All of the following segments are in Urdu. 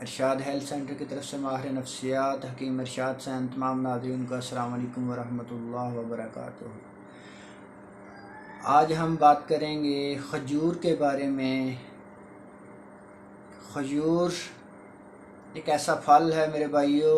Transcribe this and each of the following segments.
ارشاد ہیلتھ سینٹر کی طرف سے ماہر نفسیات حکیم ارشاد سین تمام ناظرین کا السلام علیکم ورحمۃ اللہ وبرکاتہ۔ آج ہم بات کریں گے کھجور کے بارے میں۔ کھجور ایک ایسا پھل ہے میرے بھائیوں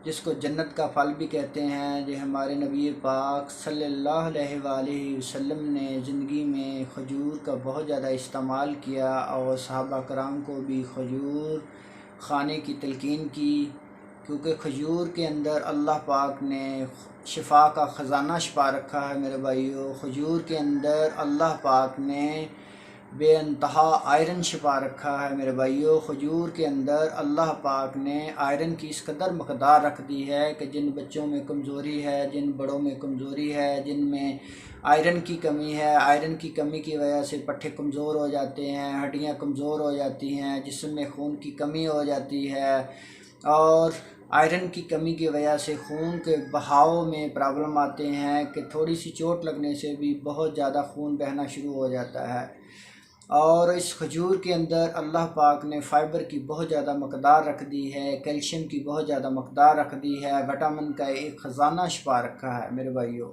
جس کو جنت کا پھل بھی کہتے ہیں۔ جو ہمارے نبی پاک صلی اللہ علیہ وآلہ وسلم نے زندگی میں کھجور کا بہت زیادہ استعمال کیا اور صحابہ کرام کو بھی کھجور کھانے کی تلقین کی، کیونکہ کھجور کے اندر اللہ پاک نے شفا کا خزانہ چھپا رکھا ہے میرے بھائیوں۔ کھجور کے اندر اللہ پاک نے بے انتہا آئرن چھپا رکھا ہے میرے بھائیوں۔ کھجور کے اندر اللہ پاک نے آئرن کی اس قدر مقدار رکھ دی ہے کہ جن بچوں میں کمزوری ہے، جن بڑوں میں کمزوری ہے، جن میں آئرن کی کمی ہے، آئرن کی کمی کی وجہ سے پٹھے کمزور ہو جاتے ہیں، ہڈیاں کمزور ہو جاتی ہیں، جسم میں خون کی کمی ہو جاتی ہے، اور آئرن کی کمی کی وجہ سے خون کے بہاؤ میں پرابلم آتے ہیں کہ تھوڑی سی چوٹ لگنے سے بھی بہت زیادہ خون بہنا شروع ہو جاتا ہے۔ اور اس کھجور کے اندر اللہ پاک نے فائبر کی بہت زیادہ مقدار رکھ دی ہے، کیلشیم کی بہت زیادہ مقدار رکھ دی ہے، وٹامن کا ایک خزانہ چھپا رکھا ہے میرے بھائیوں۔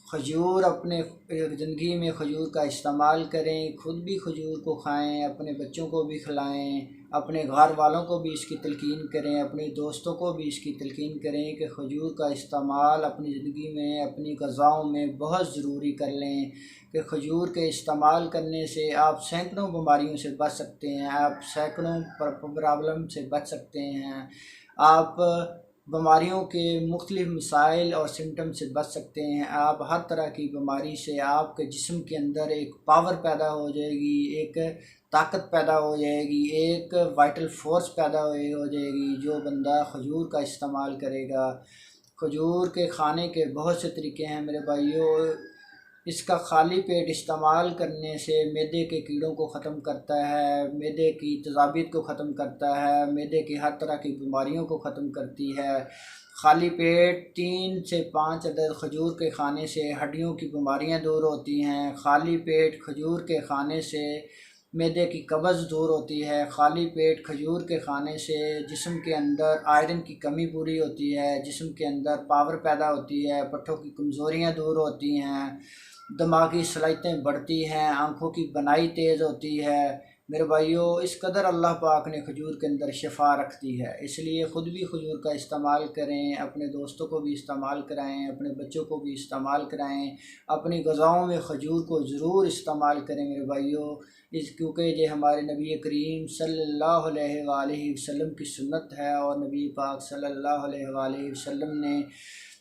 کھجور اپنے زندگی میں کھجور کا استعمال کریں، خود بھی کھجور کو کھائیں، اپنے بچوں کو بھی کھلائیں، اپنے گھر والوں کو بھی اس کی تلقین کریں، اپنے دوستوں کو بھی اس کی تلقین کریں کہ کھجور کا استعمال اپنی زندگی میں، اپنی غذاؤں میں بہت ضروری کر لیں کہ کھجور کے استعمال کرنے سے آپ سینکڑوں بیماریوں سے بچ سکتے ہیں، آپ سینکڑوں پرابلم سے بچ سکتے ہیں، آپ بیماریوں کے مختلف مسائل اور سمٹم سے بچ سکتے ہیں، آپ ہر طرح کی بیماری سے آپ کے جسم کے اندر ایک پاور پیدا ہو جائے گی، ایک طاقت پیدا ہو جائے گی، ایک وائٹل فورس پیدا ہو جائے گی جو بندہ کھجور کا استعمال کرے گا۔ کھجور کے کھانے کے بہت سے طریقے ہیں میرے بھائیوں۔ اس کا خالی پیٹ استعمال کرنے سے معدے کے کیڑوں کو ختم کرتا ہے، معدے کی تیزابیت کو ختم کرتا ہے، معدے کی ہر طرح کی بیماریوں کو ختم کرتی ہے۔ خالی پیٹ 3 سے 5 عدد کھجور کے کھانے سے ہڈیوں کی بیماریاں دور ہوتی ہیں۔ خالی پیٹ کھجور کے کھانے سے معدے کی قبض دور ہوتی ہے۔ خالی پیٹ کھجور کے کھانے سے جسم کے اندر آئرن کی کمی پوری ہوتی ہے، جسم کے اندر پاور پیدا ہوتی ہے، پٹھوں کی کمزوریاں دور ہوتی ہیں، دماغی صلاحیتیں بڑھتی ہیں، آنکھوں کی بنائی تیز ہوتی ہے میرے بھائیوں۔ اس قدر اللہ پاک نے کھجور کے اندر شفا رکھ دی ہے، اس لیے خود بھی کھجور کا استعمال کریں، اپنے دوستوں کو بھی استعمال کرائیں، اپنے بچوں کو بھی استعمال کرائیں، اپنی غذاؤں میں کھجور کو ضرور استعمال کریں میرے بھائیوں، کیونکہ یہ ہمارے نبی کریم صلی اللہ علیہ وآلہ وسلم کی سنت ہے، اور نبی پاک صلی اللہ علیہ وآلہ وسلم نے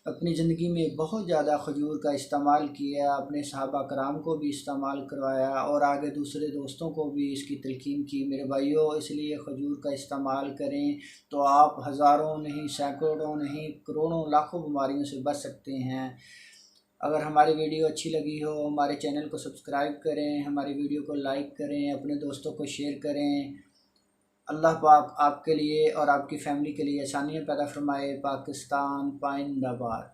اپنی زندگی میں بہت زیادہ کھجور کا استعمال کیا، اپنے صحابہ کرام کو بھی استعمال کروایا اور آگے دوسرے دوستوں کو بھی اس کی تلقین کی میرے بھائیوں۔ اس لیے کھجور کا استعمال کریں تو آپ ہزاروں نہیں، سینکڑوں نہیں، کروڑوں لاکھوں بیماریوں سے بچ سکتے ہیں۔ اگر ہماری ویڈیو اچھی لگی ہو ہمارے چینل کو سبسکرائب کریں، ہماری ویڈیو کو لائک کریں، اپنے دوستوں کو شیئر کریں۔ اللہ پاک آپ کے لیے اور آپ کی فیملی کے لیے آسانیاں پیدا فرمائے۔ پاکستان پائندہ باد۔